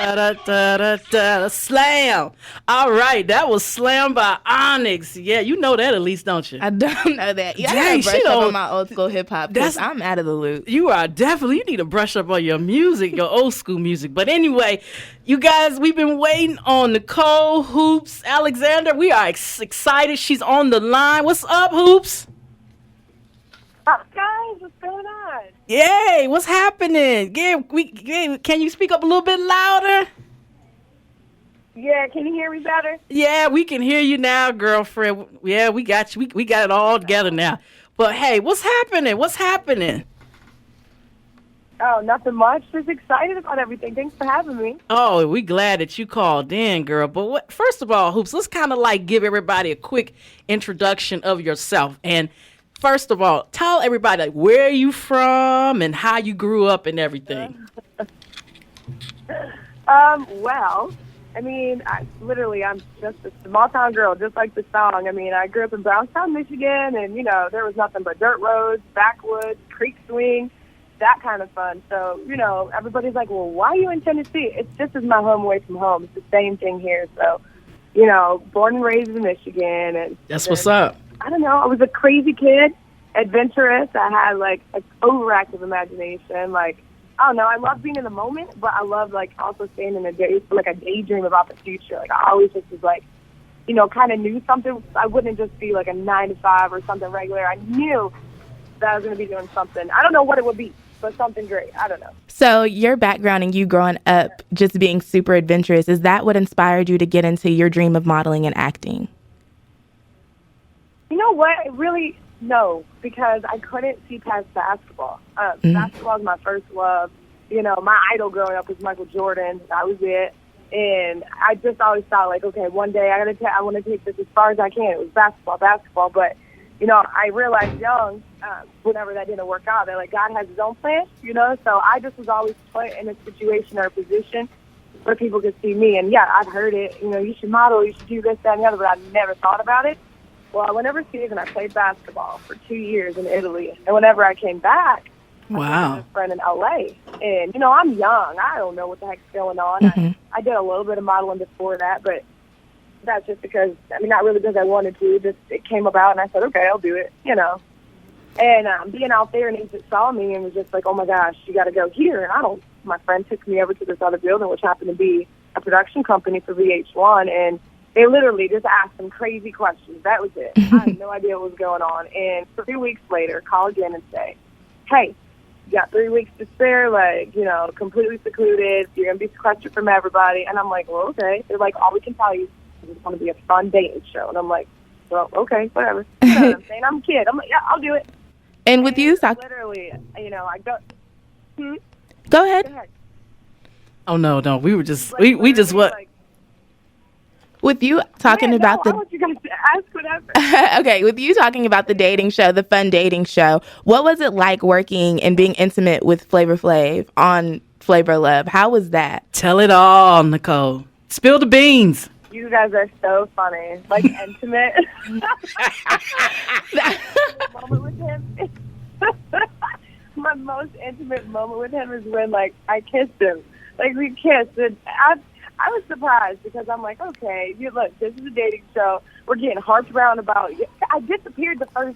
Da-da-da-da-da. Slam. All right, that was Slam by Onyx. Yeah, you know that at least, don't you? I don't know that. Yeah, Dang, I gotta brush up on my old school hip hop because I'm out of the loop. You are definitely, you need to brush up on your music, your old school music. But anyway, you guys, we've been waiting on Nicole, Hoopz, Alexander. We are excited. She's on the line. What's up, Hoopz? Hi, guys. What's going on? Yay, what's happening? Can you speak up a little bit louder? Yeah, can you hear me better? Yeah, we can hear you now, girlfriend. Yeah, we got you. We got it all together now. But hey, what's happening? What's happening? Oh, nothing much. Just excited about everything. Thanks for having me. Oh, we glad that you called in, girl. But first of all, Hoopz, let's kind of like give everybody a quick introduction of yourself. And first of all, tell everybody like, where you from and how you grew up and everything. Well, I mean, I'm just a small town girl, just like the song. I mean, I grew up in Brownstown, Michigan, and, there was nothing but dirt roads, backwoods, creek swing, that kind of fun. So, everybody's like, well, why are you in Tennessee? It's just as my home away from home. It's the same thing here. So, born and raised in Michigan. And that's what's up. I don't know. I was a crazy kid, adventurous. I had, like, an overactive imagination. Like, I don't know. I love being in the moment, but I love, like, also staying in a daydream about the future. Like, I always just was, like, kind of knew something. I wouldn't just be, like, a 9-to-5 or something regular. I knew that I was going to be doing something. I don't know what it would be, but something great. I don't know. So your background and you growing up just being super adventurous, is that what inspired you to get into your dream of modeling and acting? You know what? Really, no, because I couldn't see past basketball. Basketball was my first love. My idol growing up was Michael Jordan. That was it. And I just always thought, like, okay, one day I want to take this as far as I can. It was basketball. But, I realized young, whenever that didn't work out, that, like, God has his own plan, So I just was always put in a situation or a position where people could see me. And, yeah, I've heard it. You should model, you should do this, that, and the other, but I never thought about it. Well, I went overseas and I played basketball for 2 years in Italy. And whenever I came back, I was with a friend in L.A. And, I'm young. I don't know what the heck's going on. Mm-hmm. I did a little bit of modeling before that, but that's just because, not really because I wanted to. Just it came about and I said, okay, I'll do it, And being out there and he just saw me and was just like, oh, my gosh, you got to go here. And my friend took me over to this other building, which happened to be a production company for VH1, and they literally just asked some crazy questions. That was it. I had no idea what was going on. And 3 weeks later, call again and say, hey, you got 3 weeks to spare, like, completely secluded. You're going to be sequestered from everybody. And I'm like, well, okay. They're like, all we can tell you is it's going to be a fun dating show. And I'm like, well, okay, whatever. You know what I'm saying? I'm a kid. I'm like, yeah, I'll do it. And with you, literally, I go. Go ahead. Oh, no. We were just, like, we just what? Like, with you talking about I want you guys to ask whatever. Okay, with you talking about the dating show, the fun dating show, what was it like working and being intimate with Flavor Flav on Flavor Love? How was that? Tell it all, Nicole. Spill the beans. You guys are so funny. Like, intimate. Moment with him. My most intimate moment with him is when, like, I kissed him. Like, we kissed. And I was surprised because I'm like, okay, look, this is a dating show. We're getting harped around about it. I disappeared the first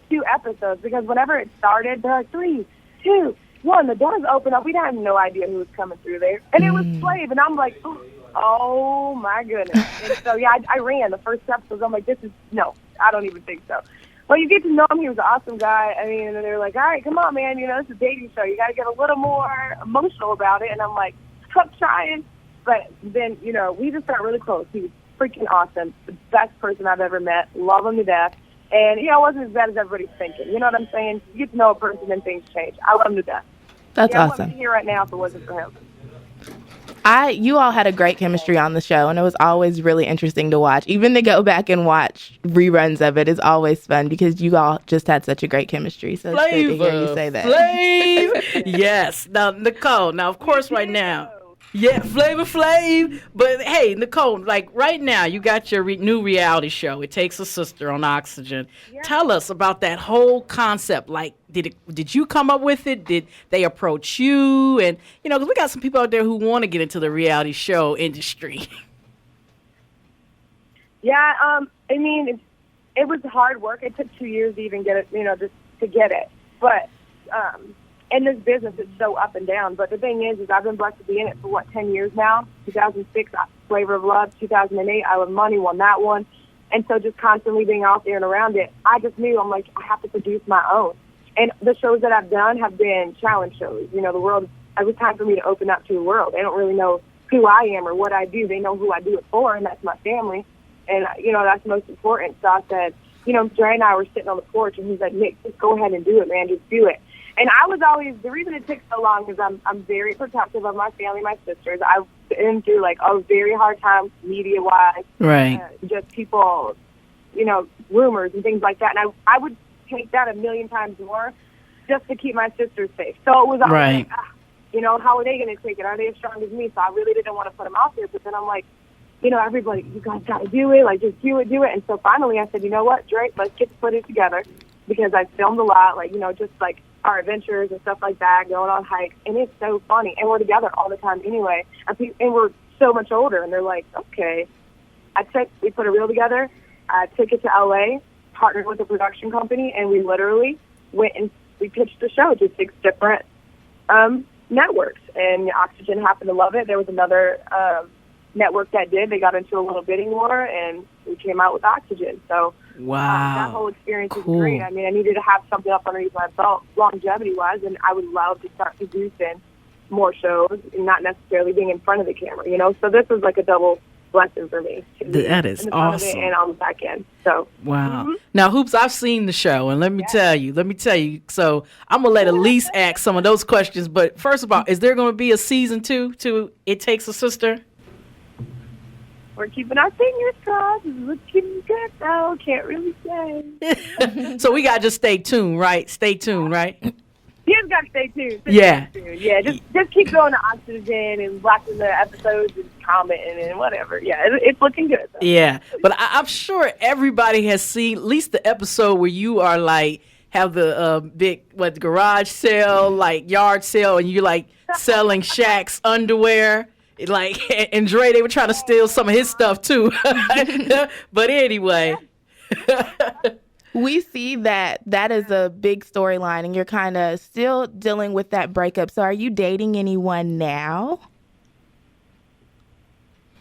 2 episodes because whenever it started, they're like, 3, 2, 1. The doors open up. We had no idea who was coming through there. And it was Flav. And I'm like, oh, my goodness. And so, yeah, I ran the first episodes. I'm like, no, I don't even think so. Well, you get to know him. He was an awesome guy. I mean, and they're like, all right, come on, man. It's a dating show. You got to get a little more emotional about it. And I'm like, I'm trying. But then, we just got really close. He was freaking awesome. The best person I've ever met. Love him to death. And, it wasn't as bad as everybody's thinking. You know what I'm saying? You get to know a person and things change. I love him to death. That's awesome. I wouldn't be here right now if it wasn't for him. You all had a great chemistry on the show, and it was always really interesting to watch. Even to go back and watch reruns of it is always fun because you all just had such a great chemistry. So it's great to hear you say that. Yes. Now, Nicole, of course, right now, Yeah, Flavor Flav. But hey, Nicole, like right now, you got your new reality show. It Takes a Sister on Oxygen. Yeah. Tell us about that whole concept. Like, did you come up with it? Did they approach you? And because we got some people out there who want to get into the reality show industry. Yeah, I mean, it was hard work. It took 2 years to even get it, just to get it. But in this business, it's so up and down. But the thing is I've been blessed to be in it for, 10 years now? 2006, Flavor of Love. 2008, I Love Money, won that one. And so just constantly being out there and around it, I just knew, I'm like, I have to produce my own. And the shows that I've done have been challenge shows. The world, it was time for me to open up to the world. They don't really know who I am or what I do. They know who I do it for, and that's my family. And, that's most important. So I said, Dre and I were sitting on the porch, and he's like, Nick, just go ahead and do it, man. Just do it. And I was always, the reason it took so long is I'm very protective of my family, my sisters. I've been through, a very hard time media-wise. Right. Just people, rumors and things like that. And I would take that a million times more just to keep my sisters safe. So it was always right. How are they going to take it? Are they as strong as me? So I really didn't want to put them out there. But then I'm like, everybody, you guys got to do it. Just do it. And so finally I said, you know what, Drake, let's get the footage together, because I filmed a lot, just our adventures and stuff like that, going on hikes. And it's so funny. And we're together all the time anyway. And we're so much older. And they're like, okay. We put a reel together. I took it to L.A., partnered with a production company, and we literally went and we pitched the show to 6 different networks. And Oxygen happened to love it. There was another network that did. They got into a little bidding war, and we came out with Oxygen. So wow, that whole experience is great. I mean, I needed to have something up underneath my belt longevity-wise, and I would love to start producing more shows and not necessarily being in front of the camera, So this was like a double blessing for me. That is awesome. And on the back end. So wow. Now, Hoopz, I've seen the show, and let me tell you. So I'm gonna let Elise ask some of those questions. But first of all, is there going to be a season 2 to It Takes a Sister? We're keeping our fingers crossed. It's looking good, though. Can't really say. So we got to just stay tuned, right? Stay tuned, right? You just got to stay tuned. Yeah. Yeah, just keep going to Oxygen and watching the episodes and commenting and whatever. Yeah, it's looking good, though. Yeah, but I'm sure everybody has seen at least the episode where you are have the big garage sale, yard sale, and you're selling Shaq's underwear. And Dre, they were trying to steal some of his stuff too. But anyway. We see that is a big storyline, and you're kind of still dealing with that breakup. So are you dating anyone now?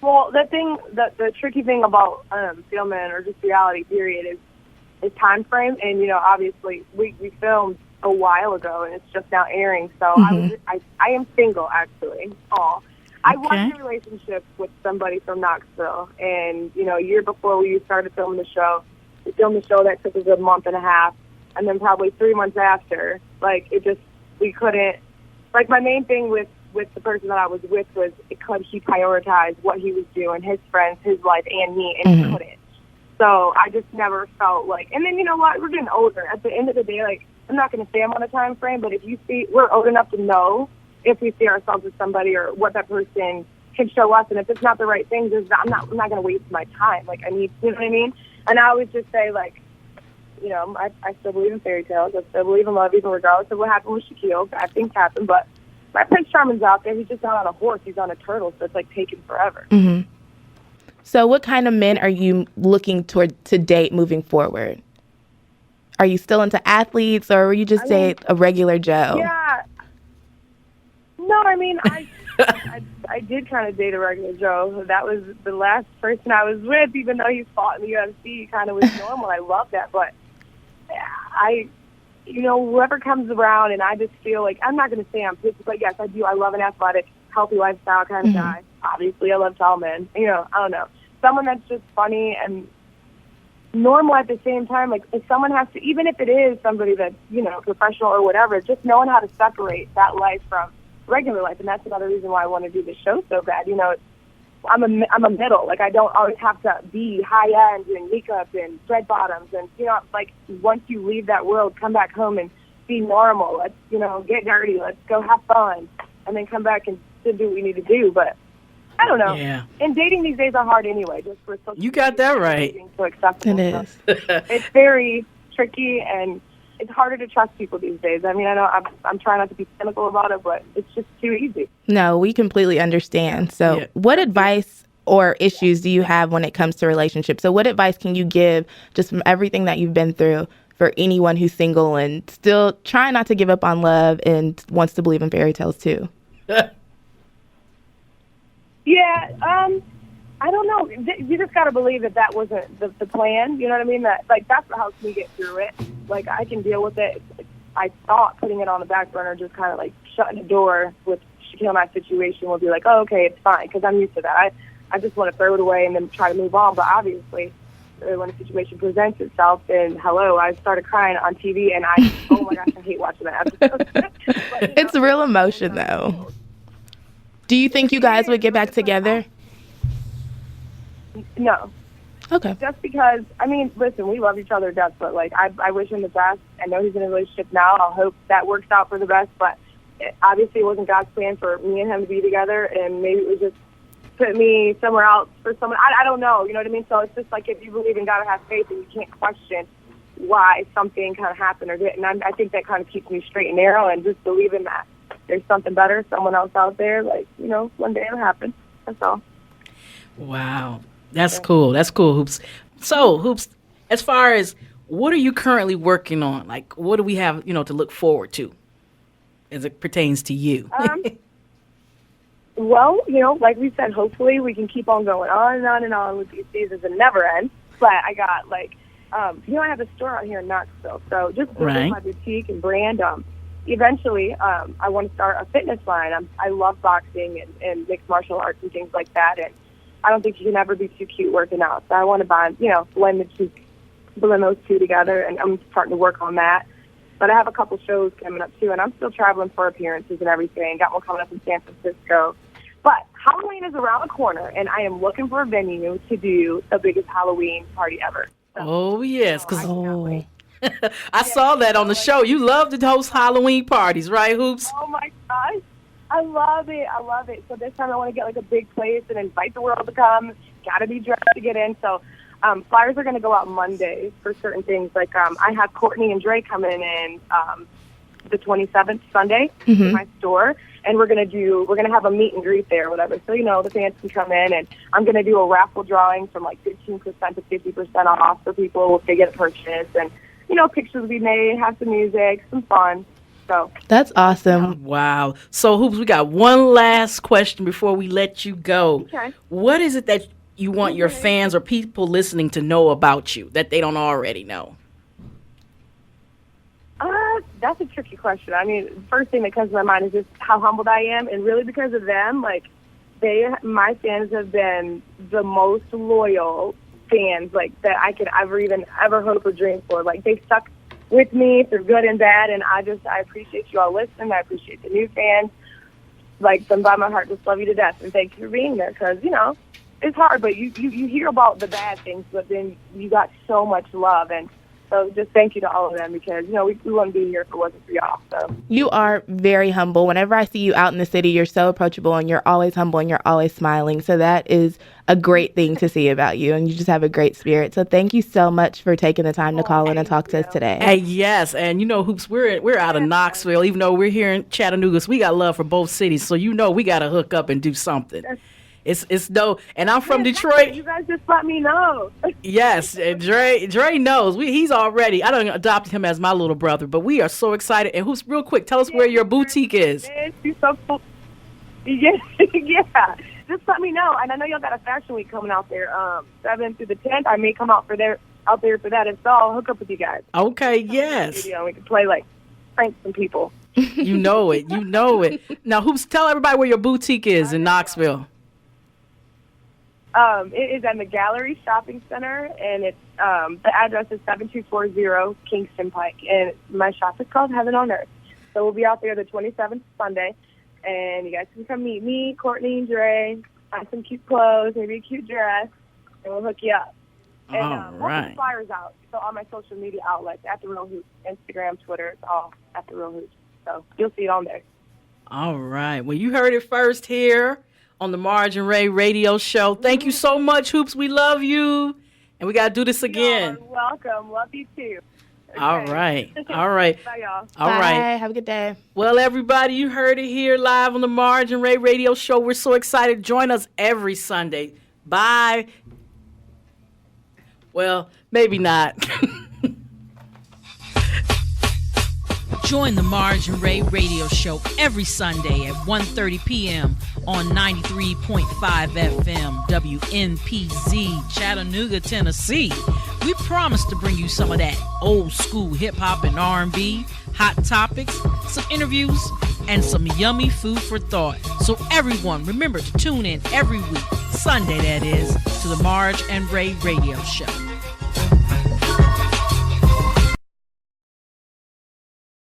Well, the tricky thing about filming or just reality period is time frame. And, obviously we filmed a while ago, and it's just now airing. So I am single, actually. I was in a relationship with somebody from Knoxville, and, a year before we started filming the show, we filmed the show that took a good month and a half, and then probably 3 months after, we couldn't, my main thing with the person that I was with was, could he prioritize what he was doing, his friends, his life, and me, and he couldn't. So I just never felt and then, you know what, we're getting older. At the end of the day, I'm not going to say I'm on a time frame, but if you see, we're old enough to know if we see ourselves as somebody or what that person can show us, and if it's not the right thing, I'm not going to waste my time. I need, you know what I mean? And I always just say, I still believe in fairy tales. I still believe in love, even regardless of what happened with Shaquille. Bad things happen, but my Prince Charming's out there. He's just not on a horse. He's on a turtle, so it's taking forever. Mm-hmm. So what kind of men are you looking to date moving forward? Are you still into athletes, or were you just date a regular Joe? Yeah. No, I did kind of date a regular Joe. That was the last person I was with, even though he fought in the UFC. He kind of was normal. I love that. But whoever comes around, and I just feel I'm not going to say I'm picky, but yes, I do. I love an athletic, healthy lifestyle kind of guy. Obviously, I love tall men. I don't know. Someone that's just funny and normal at the same time. If someone has to, even if it is somebody that's, professional or whatever, just knowing how to separate that life from regular life. And that's another reason why I want to do this show so bad. I'm a middle. I don't always have to be high end and makeup and thread bottoms. And, once you leave that world, come back home and be normal. Let's, get dirty. Let's go have fun. And then come back and to do what we need to do. But I don't know. Yeah. And dating these days are hard anyway. Just for social You got that right. being so acceptable. It is. It's very tricky, and it's harder to trust people these days. I mean, I know I'm trying not to be cynical about it, but it's just too easy. No, we completely understand. So Yeah. what advice or issues do you have when it comes to relationships? So what advice can you give just from everything that you've been through for anyone who's single and still trying not to give up on love and wants to believe in fairy tales too? Yeah, I don't know. You just got to believe that wasn't the plan. You know what I mean? That, like, that's what helps me get through it. Like, I can deal with it. I thought putting it on the back burner, just kind of like shutting the door with Shaquille and my situation would be like, oh, okay, it's fine, because I'm used to that. I just want to throw it away and then try to move on. But obviously, when a situation presents itself, then hello, I started crying on TV, and oh my gosh, I hate watching that episode. But, It's real emotion, though. Do you think you guys would get back together? No. Okay. Just because, I mean, listen, we love each other to death, but, like, I wish him the best. I know he's in a relationship now. I'll hope that works out for the best, but obviously it wasn't God's plan for me and him to be together, and maybe it was just put me somewhere else for someone. I don't know, you know what I mean? So it's just like, if you believe in God and have faith, and you can't question why something kind of happened or didn't. And I think that kind of keeps me straight and narrow, and just believing that there's something better, someone else out there, like, you know, one day it'll happen. That's all. Wow. That's cool. That's cool, Hoopz. So, Hoopz, as far as what are you currently working on? Like, what do we have, you know, to look forward to as it pertains to you? Well, you know, like we said, hopefully we can keep on going on and on and on with these seasons and never end. But I got, like, you know, I have a store out here in Knoxville. So just building my boutique and brand, eventually I want to start a fitness line. I love boxing and mixed martial arts and things like that. And I don't think you can ever be too cute working out. So I want to blend those two together, and I'm starting to work on that. But I have a couple shows coming up, too, and I'm still traveling for appearances and everything. Got one coming up in San Francisco. But Halloween is around the corner, and I am looking for a venue to do the biggest Halloween party ever. So, oh, yes. Cause I Yeah, saw that on the show. You love to host Halloween parties, right, Hoopz? Oh, my gosh. I love it. I love it. So this time I want to get, like, a big place and invite the world to come. Got to be dressed to get in. So flyers are going to go out Monday for certain things. Like, I have Courtney and Dre coming in the 27th, Sunday, to my store. And we're going to have a meet and greet there or whatever. So, you know, the fans can come in. And I'm going to do a raffle drawing from, like, 15% to 50% off for people if they get a purchase. And, you know, pictures will be made, have some music, some fun. So that's awesome. Wow. So, Hoopz, we got one last question before we let you go. Okay. What is it that you want your fans or people listening to know about you that they don't already know? That's a tricky question. I mean, the first thing that comes to my mind is just how humbled I am, and really because of them, like, my fans have been the most loyal fans, like, that I could ever hope or dream for. Like, they stuck with me through good and bad, and I appreciate you all listening. I appreciate the new fans. Like, from by my heart, just love you to death, and thank you for being there, because, you know, it's hard, but you hear about the bad things, but then you got so much love, and so just thank you to all of them, because, you know, we wouldn't be here if it wasn't for y'all. So you are very humble. Whenever I see you out in the city, you're so approachable, and you're always humble, and you're always smiling. So that is a great thing to see about you, and you just have a great spirit. So thank you so much for taking the time to call in and talk to us today. Hey, yes, and you know, Hoopz, we're out of Knoxville, even though we're here in Chattanooga, so we got love for both cities. So you know, we got to hook up and do something. It's no, and I'm from Detroit. You guys just let me know. Yes, and Dre knows. He's already. I don't adopt him as my little brother, but we are so excited. And Hoopz, real quick, tell us where your boutique is. She's so cool. Yeah, just let me know. And I know y'all got a fashion week coming out there, 7th through the 10th. I may come out there for that, and so I'll hook up with you guys. Okay, yes. We can play, like, prank some people. You know it. You know it. Now, Hoopz, tell everybody where your boutique is in Knoxville. It is at the Gallery Shopping Center, and it's the address is 7240 Kingston Pike, and my shop is called Heaven on Earth. So we'll be out there the 27th Sunday, and you guys can come meet me, Courtney, and Dre, find some cute clothes, maybe a cute dress, and we'll hook you up. And we'll put flyers out. So all my social media outlets, at The Real Hoopz, Instagram, Twitter, it's all at The Real Hoopz. So you'll see it on there. All right. Well, you heard it first here on the Marj Ray Radio Show. Thank you so much, Hoopz. We love you. And we got to do this again. You're welcome. Love you too. Okay. All right. All right. Bye, y'all. All Bye. right. Have a good day. Well, everybody, you heard it here live on the Marj Ray Radio Show. We're so excited. Join us every Sunday. Bye. Well, maybe not. Join the Marj Ray Radio Show every Sunday at 1:30 p.m. on 93.5 FM WMPZ, Chattanooga, Tennessee. We promise to bring you some of that old school hip hop and R&B, hot topics, some interviews, and some yummy food for thought. So everyone, remember to tune in every week, Sunday that is, to the Marj and Ray Radio Show.